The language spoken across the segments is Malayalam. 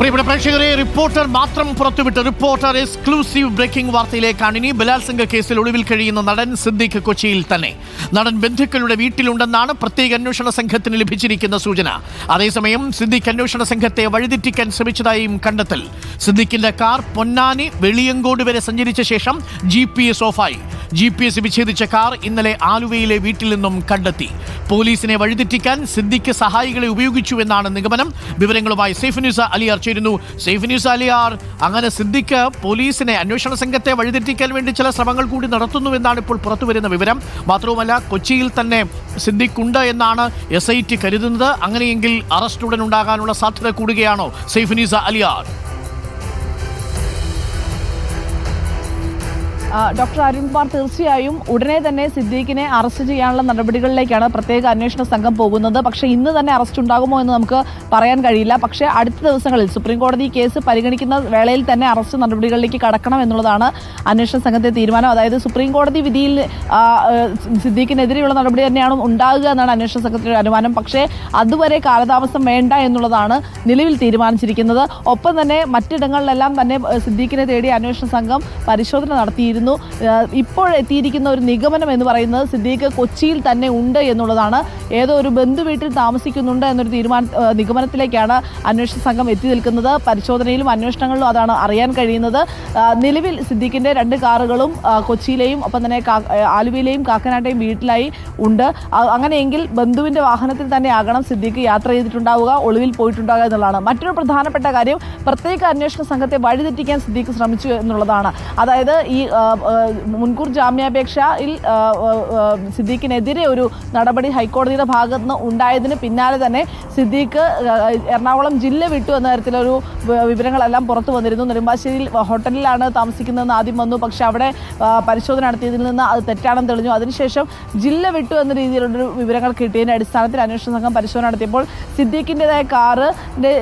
പ്രിയപ്പെട്ട പ്രേക്ഷകരെ, റിപ്പോർട്ടർ മാത്രം പുറത്തുവിട്ട് റിപ്പോർട്ടർ എക്സ്ക്ലൂസീവ് ബ്രേക്കിംഗ് വാർത്തയിലേക്കാണ്. ഇനി ബലാത്സംഗ കേസിൽ ഒളിവിൽ കഴിയുന്ന നടൻ സിദ്ദിഖ് കൊച്ചിയിൽ തന്നെ. നടൻ ബന്ധുക്കളുടെ വീട്ടിലുണ്ടെന്നാണ് പ്രത്യേക അന്വേഷണ സംഘത്തിന് ലഭിച്ചിരിക്കുന്ന സൂചന. അതേസമയം സിദ്ദിഖ് അന്വേഷണ സംഘത്തെ വഴിതെറ്റിക്കാൻ ശ്രമിച്ചതായും കണ്ടെത്തൽ. സിദ്ദിഖിന്റെ കാർ പൊന്നാനി വെളിയങ്കോട് വരെ സഞ്ചരിച്ച ശേഷം GPS ഓഫായി. GPS വിച്ഛേദിച്ച കാർ ഇന്നലെ ആലുവയിലെ വീട്ടിൽ നിന്നും കണ്ടെത്തി. പോലീസിനെ വഴിതെറ്റിക്കാൻ സിദ്ദിഖ് സഹായികളെ ഉപയോഗിച്ചുവെന്നാണ് നിഗമനം. വിവരങ്ങളുമായി സൈഫുനിസ അലിയാർ ചേരുന്നു. സൈഫുനിസ അലിയാർ, അങ്ങനെ സിദ്ദിഖ് പോലീസിനെ, അന്വേഷണ സംഘത്തെ വഴിതെറ്റിക്കാൻ വേണ്ടി ചില ശ്രമങ്ങൾ കൂടി നടത്തുന്നുവെന്നാണ് ഇപ്പോൾ പുറത്തുവരുന്ന വിവരം. മാത്രവുമല്ല, കൊച്ചിയിൽ തന്നെ സിദ്ദിഖ് ഉണ്ട് എന്നാണ് SIT കരുതുന്നത്. അങ്ങനെയെങ്കിൽ അറസ്റ്റ് ഉടൻ ഉണ്ടാകാനുള്ള സാധ്യത കൂടുകയാണോ സൈഫുനിസ അലിയാർ? ഡോക്ടർ അരുൺകുമാർ, തീർച്ചയായും ഉടനെ തന്നെ സിദ്ദീഖിനെ അറസ്റ്റ് ചെയ്യാനുള്ള നടപടികളിലേക്കാണ് പ്രത്യേക അന്വേഷണ സംഘം പോകുന്നത്. പക്ഷേ ഇന്ന് തന്നെ അറസ്റ്റ് ഉണ്ടാകുമോ എന്ന് നമുക്ക് പറയാൻ കഴിയില്ല. പക്ഷേ അടുത്ത ദിവസങ്ങളിൽ സുപ്രീം കോടതി കേസ് പരിഗണിക്കുന്ന വേളയിൽ തന്നെ അറസ്റ്റ് നടപടികളിലേക്ക് കടക്കണം എന്നുള്ളതാണ് അന്വേഷണ സംഘത്തെ തീരുമാനം. അതായത് സുപ്രീം കോടതി വിധിയിൽ സിദ്ദീഖിനെതിരെയുള്ള നടപടി തന്നെയാണ് ഉണ്ടാകുക എന്നാണ് അന്വേഷണ സംഘത്തിന്റെ അനുമാനം. പക്ഷേ അതുവരെ കാലതാമസം വേണ്ട എന്നുള്ളതാണ് നിലവിൽ തീരുമാനിച്ചിരിക്കുന്നത്. ഒപ്പം തന്നെ മറ്റിടങ്ങളിലെല്ലാം തന്നെ സിദ്ദീഖിനെ തേടി അന്വേഷണ സംഘം പരിശോധന നടത്തിയിരുന്നു. ഇപ്പോൾ എത്തിയിരിക്കുന്ന ഒരു നിഗമനം എന്ന് പറയുന്നത് സിദ്ദീഖ് കൊച്ചിയിൽ തന്നെ ഉണ്ട് എന്നുള്ളതാണ്. ഏതോ ഒരു ബന്ധു വീട്ടിൽ താമസിക്കുന്നുണ്ട് എന്നൊരു നിഗമനത്തിലേക്കാണ് അന്വേഷണ സംഘം എത്തി നിൽക്കുന്നത്. പരിശോധനയിലും അന്വേഷണങ്ങളിലും അതാണ് അറിയാൻ കഴിയുന്നത്. നിലവിൽ സിദ്ദീഖിന്റെ 2 കാറുകളും കൊച്ചിയിലെയും ഒപ്പം തന്നെ ആലുവയിലെയും കാക്കനാട്ടെയും വീട്ടിലായി ഉണ്ട്. അങ്ങനെയെങ്കിൽ ബന്ധുവിന്റെ വാഹനത്തിൽ തന്നെ ആകണം സിദ്ദീഖ് യാത്ര ചെയ്തിട്ടുണ്ടാവുക, ഒളിവിൽ പോയിട്ടുണ്ടാവുക എന്നുള്ളതാണ്. മറ്റൊരു പ്രധാനപ്പെട്ട കാര്യം, പ്രത്യേക അന്വേഷണ സംഘത്തെ വഴിതെറ്റിക്കാൻ സിദ്ദീഖ് ശ്രമിച്ചു എന്നുള്ളതാണ്. അതായത് ഈ മുൻകൂർ ജാമ്യാപേക്ഷയിൽ സിദ്ദീഖിനെതിരെ ഒരു നടപടി ഹൈക്കോടതിയുടെ ഭാഗത്ത് നിന്ന് ഉണ്ടായതിന് പിന്നാലെ തന്നെ സിദ്ദീഖ് എറണാകുളം ജില്ല വിട്ടു എന്ന തരത്തിലൊരു വിവരങ്ങളെല്ലാം പുറത്തു വന്നിരുന്നു. നെടുമ്പാശ്ശേരിയിൽ ഹോട്ടലിലാണ് താമസിക്കുന്നതെന്ന് ആദ്യം വന്നു. പക്ഷേ അവിടെ പരിശോധന നടത്തിയതിൽ നിന്ന് അത് തെറ്റാണെന്ന് തെളിഞ്ഞു. അതിനുശേഷം ജില്ല വിട്ടു എന്ന രീതിയിലുള്ളൊരു വിവരങ്ങൾ കിട്ടിയതിൻ്റെ അടിസ്ഥാനത്തിൽ അന്വേഷണ സംഘം പരിശോധന നടത്തിയപ്പോൾ സിദ്ദീഖിൻ്റെതായ കാറിൻ്റെ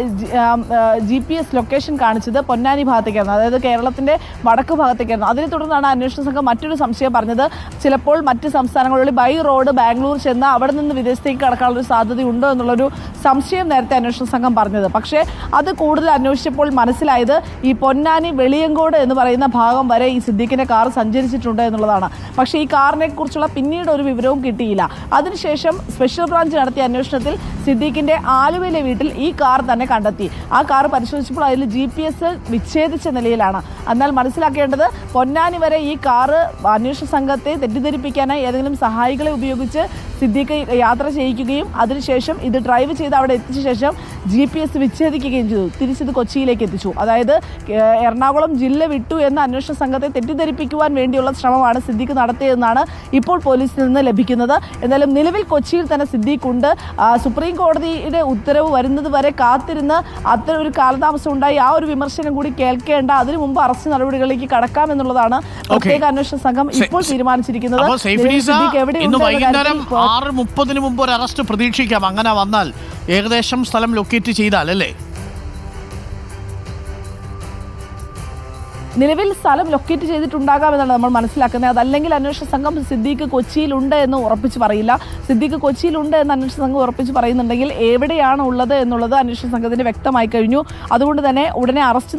GPS ലൊക്കേഷൻ കാണിച്ചത് പൊന്നാനി ഭാഗത്തേക്കായിരുന്നു, അതായത് കേരളത്തിൻ്റെ വടക്ക് ഭാഗത്തേക്കായിരുന്നു. അതിനെ തുടർന്നാണ് അന്വേഷണ സംഘം മറ്റൊരു സംശയം പറഞ്ഞത്. ചിലപ്പോൾ മറ്റ് സംസ്ഥാനങ്ങളിൽ ബൈ റോഡ് ബാംഗ്ലൂർ ചെന്ന് അവിടെ നിന്ന് വിദേശത്തേക്ക് കടക്കാനുള്ള സാധ്യതയുണ്ടോ എന്നുള്ളൊരു സംശയം നേരത്തെ അന്വേഷണ സംഘം പറഞ്ഞത്. പക്ഷേ അത് കൂടുതൽ അന്വേഷിച്ചപ്പോൾ മനസ്സിലായത് ഈ പൊന്നാനി വെളിയങ്കോട് എന്ന് പറയുന്ന ഭാഗം വരെ ഈ സിദ്ദീഖിന്റെ കാർ സഞ്ചരിച്ചിട്ടുണ്ട് എന്നുള്ളതാണ്. പക്ഷേ ഈ കാറിനെ കുറിച്ചുള്ള പിന്നീട് ഒരു വിവരവും കിട്ടിയില്ല. അതിനുശേഷം സ്പെഷ്യൽ ബ്രാഞ്ച് നടത്തിയ അന്വേഷണത്തിൽ സിദ്ദീഖിന്റെ ആലുവയിലെ വീട്ടിൽ ഈ കാർ തന്നെ കണ്ടെത്തി. ആ കാർ പരിശോധിച്ചപ്പോൾ അതിൽ GPS വിച്ഛേദിച്ച നിലയിലാണ്. എന്നാൽ മനസ്സിലാക്കേണ്ടത്, പൊന്നാനി വരെ ഈ കാറ് അന്വേഷണ സംഘത്തെ തെറ്റിദ്ധരിപ്പിക്കാനായി ഏതെങ്കിലും സഹായികളെ ഉപയോഗിച്ച് സിദ്ദീഖ് യാത്ര ചെയ്യിക്കുകയും അതിനുശേഷം ഇത് ഡ്രൈവ് ചെയ്ത് അവിടെ എത്തിച്ച ശേഷം GPS വിച്ഛേദിക്കുകയും ചെയ്തു. തിരിച്ചിത് കൊച്ചിയിലേക്ക് എത്തിച്ചു. അതായത് എറണാകുളം ജില്ല വിട്ടു എന്ന അന്വേഷണ സംഘത്തെ തെറ്റിദ്ധരിപ്പിക്കുവാൻ വേണ്ടിയുള്ള ശ്രമമാണ് സിദ്ദീഖ് നടത്തിയതെന്നാണ് ഇപ്പോൾ പോലീസിൽ നിന്ന് ലഭിക്കുന്നത്. എന്നാലും നിലവിൽ കൊച്ചിയിൽ തന്നെ സിദ്ദീഖ് ഉണ്ട്. സുപ്രീം കോടതിയുടെ ഉത്തരവ് വരുന്നത് വരെ കാത്തിരുന്ന് അത്തരം ഒരു കാലതാമസം ഉണ്ടായി ആ ഒരു വിമർശനം കൂടി കേൾക്കേണ്ട, അതിനു മുമ്പ് അറസ്റ്റ് നടപടികളിലേക്ക് കടക്കാമെന്നുള്ളതാണ് പ്രത്യേക അന്വേഷണ സംഘം ഇപ്പോൾ തീരുമാനിച്ചിരിക്കുന്നത്. 6:30 മുമ്പ് ഒരു അറസ്റ്റ് പ്രതീക്ഷിക്കാം. അങ്ങനെ വന്നാൽ ഏകദേശം സ്ഥലം ലൊക്കേറ്റ് ചെയ്താൽ അല്ലേ? നിലവിൽ സ്ഥലം ലൊക്കേറ്റ് ചെയ്തിട്ടുണ്ടാകാമെന്നാണ് നമ്മൾ മനസ്സിലാക്കുന്നത്. അതല്ലെങ്കിൽ അന്വേഷണ സംഘം സിദ്ദീഖ് കൊച്ചിയിലുണ്ട് എന്ന് ഉറപ്പിച്ച് പറയില്ല. സിദ്ദീഖ് കൊച്ചിയിലുണ്ട് എന്ന് അന്വേഷണ സംഘം ഉറപ്പിച്ച് പറയുന്നുണ്ടെങ്കിൽ എവിടെയാണ് ഉള്ളത് എന്നുള്ളത് അന്വേഷണ സംഘത്തിന് വ്യക്തമായി കഴിഞ്ഞു. അതുകൊണ്ട് തന്നെ ഉടനെ അറസ്റ്റ്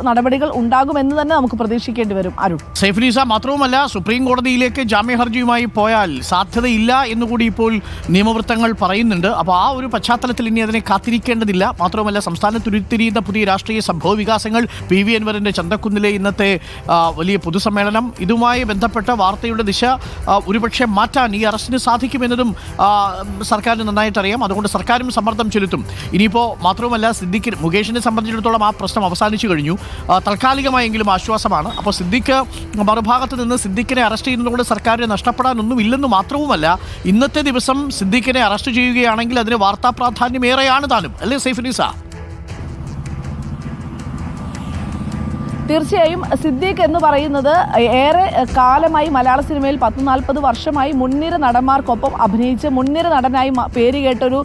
നടപടികൾ ഉണ്ടാകുമെന്ന് തന്നെ നമുക്ക് പ്രതീക്ഷിക്കേണ്ടി വരും. അരുൺ, സൈഫുനിസ, മാത്രവുമല്ല ജാമ്യ ഹർജിയിലേക്ക് ജാമ്യഹർജിയുമായി പോയാൽ സാധ്യതയില്ല എന്നുകൂടി ഇപ്പോൾ നിയമവൃത്തങ്ങൾ പറയുന്നുണ്ട്. അപ്പോൾ ആ ഒരു പശ്ചാത്തലത്തിൽ ഇനി അതിനെ കാത്തിരിക്കേണ്ടതില്ല. മാത്രവുമല്ല, സംസ്ഥാനത്ത് ഉരുത്തിരിയുന്ന പുതിയ രാഷ്ട്രീയ സംഭവ വികാസങ്ങൾ, PV അൻവറിന്റെ ചന്തക്കുന്നിലെ ഇന്നത്തെ വലിയ പൊതുസമ്മേളനം, ഇതുമായി ബന്ധപ്പെട്ട വാർത്തയുടെ ദിശ ഒരുപക്ഷെ മാറ്റാൻ ഈ അറസ്റ്റിന് സാധിക്കുമെന്നതും സർക്കാരിന് നന്നായിട്ട് അറിയാം. അതുകൊണ്ട് സർക്കാരും സമ്മർദ്ദം ചെലുത്തും. ഇനിയിപ്പോൾ മാത്രവുമല്ല, സിദ്ദീഖ്, മുകേഷിനെ സംബന്ധിച്ചിടത്തോളം ആ പ്രശ്നം അവസാനിച്ചു കഴിഞ്ഞു. താൽക്കാലികമായെങ്കിലും ആശ്വാസമാണ്. അപ്പോൾ സിദ്ദീഖ് മറുഭാഗത്ത് നിന്ന് സിദ്ദീഖിനെ അറസ്റ്റ് ചെയ്യുന്നതുകൊണ്ട് സർക്കാരിന് നഷ്ടപ്പെടാനൊന്നും ഇല്ലെന്ന് മാത്രവുമല്ല, ഇന്നത്തെ ദിവസം സിദ്ദീഖിനെ അറസ്റ്റ് ചെയ്യുകയാണെങ്കിൽ അതിന് വാർത്താ പ്രാധാന്യം ഏറെയാണ് താനും, അല്ലേ സൈഫുനിസ? തീർച്ചയായും സിദ്ദീഖ് എന്ന് പറയുന്നത് ഏറെ കാലമായി മലയാള സിനിമയിൽ 40 വർഷമായി മുൻനിര നടന്മാർക്കൊപ്പം അഭിനയിച്ച് മുൻനിര നടനായി പേര് കേട്ടൊരു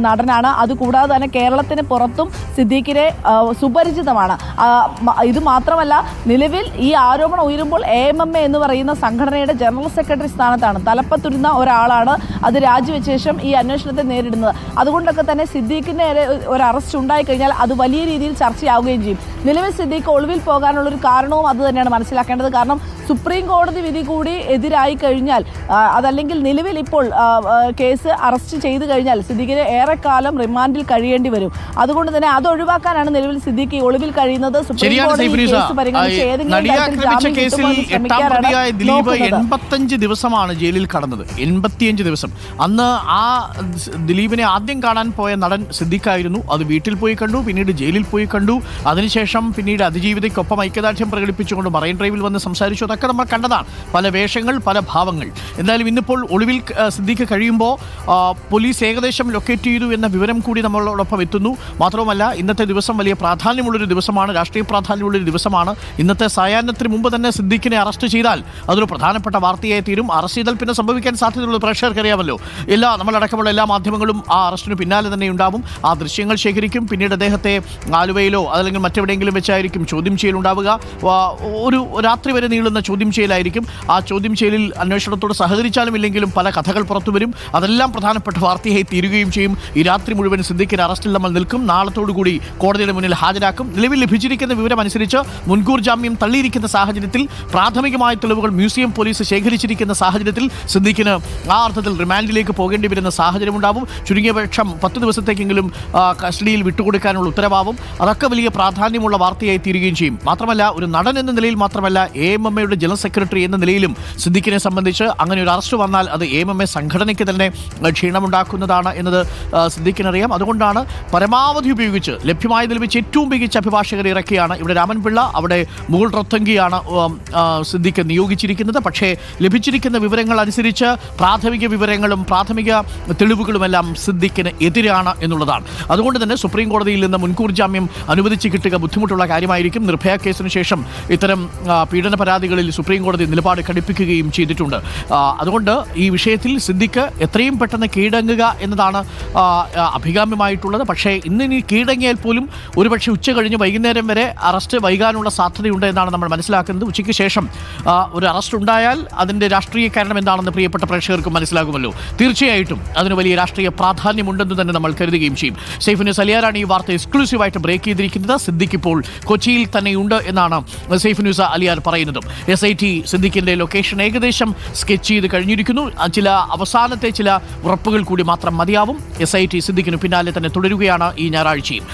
നടനാണ്. അതുകൂടാതെ തന്നെ കേരളത്തിന് പുറത്തും സിദ്ദീഖിനെ സുപരിചിതമാണ്. ഇത് മാത്രമല്ല, നിലവിൽ ഈ ആരോപണം ഉയരുമ്പോൾ AMMA എന്ന് പറയുന്ന സംഘടനയുടെ ജനറൽ സെക്രട്ടറി സ്ഥാനത്താണ് തലപ്പത്തിരുന്ന ഒരാളാണ്. അത് രാജിവെച്ച ശേഷം ഈ അന്വേഷണത്തെ നേരിടുന്നത്. അതുകൊണ്ടൊക്കെ തന്നെ സിദ്ദീഖിന് ഒരു അറസ്റ്റ് ഉണ്ടായിക്കഴിഞ്ഞാൽ അത് വലിയ രീതിയിൽ ചർച്ചയാവുകയും ചെയ്യും. നിലവിൽ സിദ്ദീഖ് ഒളിവിൽ പോകാനുള്ളൊരു കാരണവും അത് തന്നെയാണ് മനസ്സിലാക്കേണ്ടത്. കാരണം സുപ്രീം കോടതി വിധി കൂടി എതിരായി കഴിഞ്ഞാൽ, അതല്ലെങ്കിൽ നിലവിൽ ഇപ്പോൾ കേസ് അറസ്റ്റ് ചെയ്തു കഴിഞ്ഞാൽ സിദ്ദീഖിന് ഏറെക്കാലം റിമാൻഡിൽ കഴിയേണ്ടി വരും. അതുകൊണ്ട് തന്നെ അത് ഒഴിവാക്കാനാണ് നിലവിൽ സിദ്ദീഖ് ഒളിവിൽ കഴിയുന്നത്. സുപ്രീം കോടതി കേസ് പരിഗണിച്ച് ഏതെങ്കിലും ദിലീപ് 85 ദിവസമാണ് ജയിലിൽ കടന്നത്. 85 ദിവസം. അന്ന് ആ ദിലീപിനെ ആദ്യം കാണാൻ പോയ നടൻ സിദ്ദീഖായിരുന്നു. അത് വീട്ടിൽ പോയി കണ്ടു, പിന്നീട് ജയിലിൽ പോയി കണ്ടു. അതിനുശേഷം പിന്നീട് അതിജീവിതയ്ക്കൊപ്പം ഐക്യദാർഢ്യം പ്രകടിപ്പിച്ചുകൊണ്ട് മറൈൻ ഡ്രൈവിൽ വന്ന് സംസാരിച്ചു. അതൊക്കെ നമ്മൾ കണ്ടതാണ്. പല വേഷങ്ങൾ, പല ഭാവങ്ങൾ. എന്തായാലും ഇന്നിപ്പോൾ ഒളിവിൽ സിദ്ദീഖ് കഴിയുമ്പോൾ പോലീസ് ഏകദേശം ലൊക്കേറ്റ് ചെയ്തു എന്ന വിവരം കൂടി നമ്മളോടൊപ്പം എത്തുന്നു. മാത്രവുമല്ല, ഇന്നത്തെ ദിവസം വലിയ പ്രാധാന്യമുള്ളൊരു ദിവസമാണ്, രാഷ്ട്രീയ പ്രാധാന്യമുള്ളൊരു ദിവസമാണ്. ഇന്നത്തെ സായാഹ്നത്തിന് മുമ്പ് തന്നെ സിദ്ദീഖിനെ അറസ്റ്റ് ചെയ്താൽ അതൊരു പ്രധാനപ്പെട്ട വാർത്തയായി തീരും. അറസ്റ്റ് ചെയ്താൽ പിന്നെ സംഭവിക്കാൻ സാധ്യതയുള്ള പ്രേക്ഷകർക്ക് അറിയാമല്ലോ. നമ്മളടക്കമുള്ള എല്ലാ മാധ്യമങ്ങളും ആ അറസ്റ്റിന് പിന്നാലെ തന്നെ ഉണ്ടാവും. ആ ദൃശ്യങ്ങൾ ശേഖരിക്കും. പിന്നീട് അദ്ദേഹത്തെ ആലുവയിലോ അതല്ലെങ്കിൽ മറ്റെവിടെയെങ്കിലും വെച്ചായിരിക്കും ചോദ്യം ചെയ്യലുണ്ടാവുക. ഒരു രാത്രി വരെ നീളുന്ന ചോദ്യം ചെയ്യലായിരിക്കും. ആ ചോദ്യം ചെയ്യലിൽ അന്വേഷണത്തോട് സഹകരിച്ചാലും ഇല്ലെങ്കിലും പല കഥകൾ പുറത്തു വരും. അതെല്ലാം പ്രധാനപ്പെട്ട വാർത്തയായി തീരുകയും ചെയ്യും. ഈ രാത്രി മുഴുവൻ സിദ്ദീഖിന് അറസ്റ്റിൽ നമ്മൾ നിൽക്കും. നാളത്തോടുകൂടി കോടതിയുടെ മുന്നിൽ ഹാജരാക്കും. നിലവിൽ ലഭിച്ചിരിക്കുന്ന വിവരം അനുസരിച്ച് മുൻകൂർ ജാമ്യം തള്ളിയിരിക്കുന്ന സാഹചര്യത്തിൽ, പ്രാഥമികമായ തെളിവുകൾ മ്യൂസിയം പോലീസ് ശേഖരിച്ചിരിക്കുന്ന സാഹചര്യത്തിൽ സിദ്ദീഖിന് ആ അർത്ഥത്തിൽ റിമാൻഡിലേക്ക് പോകേണ്ടി വരുന്ന സാഹചര്യമുണ്ടാവും. ചുരുങ്ങിയ പക്ഷം 10 ദിവസത്തേക്കെങ്കിലും കസ്റ്റഡിയിൽ വിട്ടുകൊടുക്കാനുള്ള ഉത്തരവാവും. അതൊക്കെ വലിയ പ്രാധാന്യമുള്ള വാർത്തയായി തീരുകയും ചെയ്യും. മാത്രമല്ല, ഒരു നടൻ എന്ന നിലയിൽ മാത്രമല്ല, AMMAയുടെ ജനറൽ സെക്രട്ടറി എന്ന നിലയിലും സിദ്ദീഖിനെ സംബന്ധിച്ച് അങ്ങനെ ഒരു അറസ്റ്റ് വന്നാൽ അത് AMMA സംഘടനയ്ക്ക് തന്നെ ക്ഷീണമുണ്ടാക്കുന്നതാണ് എന്നത് സിദ്ദീഖിനറിയാം. അതുകൊണ്ടാണ് പരമാവധി ഉപയോഗിച്ച് ലഭ്യമായതിൽ വെച്ച് ഏറ്റവും മികച്ച അഭിഭാഷകരെ ഇറക്കിയാണ് ഇവിടെ രാമൻപിള്ള, അവിടെ മുകുൾ റൊത്തങ്കിയാണ് സിദ്ദീഖ് നിയോഗിച്ചിരിക്കുന്നത്. പക്ഷേ ലഭിച്ചിരിക്കുന്ന വിവരങ്ങൾ അനുസരിച്ച് പ്രാഥമിക വിവരങ്ങളും പ്രാഥമിക തെളിവുകളുമെല്ലാം സിദ്ദീഖിന് എതിരാണ് എന്നുള്ളതാണ്. അതുകൊണ്ട് തന്നെ സുപ്രീം കോടതിയിൽ നിന്ന് മുൻകൂർ ജാമ്യം അനുവദിച്ച് കിട്ടുക ബുദ്ധിമുട്ടുള്ള കാര്യമായിരിക്കും. നിർഭയ കേസിന് ശേഷം ഇത്തരം പീഡന പരാതികളിൽ സുപ്രീം കോടതി നിലപാട് കടുപ്പിക്കുകയും ചെയ്തിട്ടുണ്ട്. അതുകൊണ്ട് ഈ വിഷയത്തിൽ സിദ്ദീഖ് എത്രയും പെട്ടെന്ന് കീഴടങ്ങുക എന്നതാണ് അഭികാമ്യമായിട്ടുള്ളത്. പക്ഷേ ഇന്നിനി കീഴടങ്ങിയാൽ പോലും ഒരുപക്ഷെ ഉച്ച കഴിഞ്ഞ് വൈകുന്നേരം വരെ അറസ്റ്റ് വൈകാനുള്ള സാധ്യതയുണ്ട് എന്നാണ് നമ്മൾ മനസ്സിലാക്കുന്നത്. ഉച്ചയ്ക്ക് ശേഷം ഒരു അറസ്റ്റ് ഉണ്ടായാൽ അതിൻ്റെ രാഷ്ട്രീയ കാരണം എന്താണെന്ന് പ്രിയപ്പെട്ട പ്രേക്ഷകർക്ക് മനസ്സിലാകുമല്ലോ. തീർച്ചയായിട്ടും അതിന് വലിയ രാഷ്ട്രീയ പ്രാധാന്യമുണ്ടെന്ന് തന്നെ നമ്മൾ കരുതുകയും ചെയ്യും. സൈഫ് ന്യൂസ് അലിയാറാണ് ഈ വാർത്ത എക്സ്ക്ലൂസീവായിട്ട് ബ്രേക്ക് ചെയ്തിരിക്കുന്നത്. സിദ്ദീഖ് ഇപ്പോൾ കൊച്ചിയിൽ തന്നെയുണ്ട് എന്നാണ് സൈഫ് ന്യൂസ് അലിയാർ പറയുന്നതും. SIT സിദ്ദീഖിന്റെ ലൊക്കേഷൻ ഏകദേശം സ്കെച്ച് ചെയ്ത് കഴിഞ്ഞിരിക്കുന്നു. ചില അവസാനത്തെ ചില ഉറപ്പുകൾ കൂടി മാത്രം മതിയാവും. SIT സിദ്ദീഖിന് പിന്നാലെ തന്നെ തുടരുകയാണ് ഈ ഞായറാഴ്ചയും.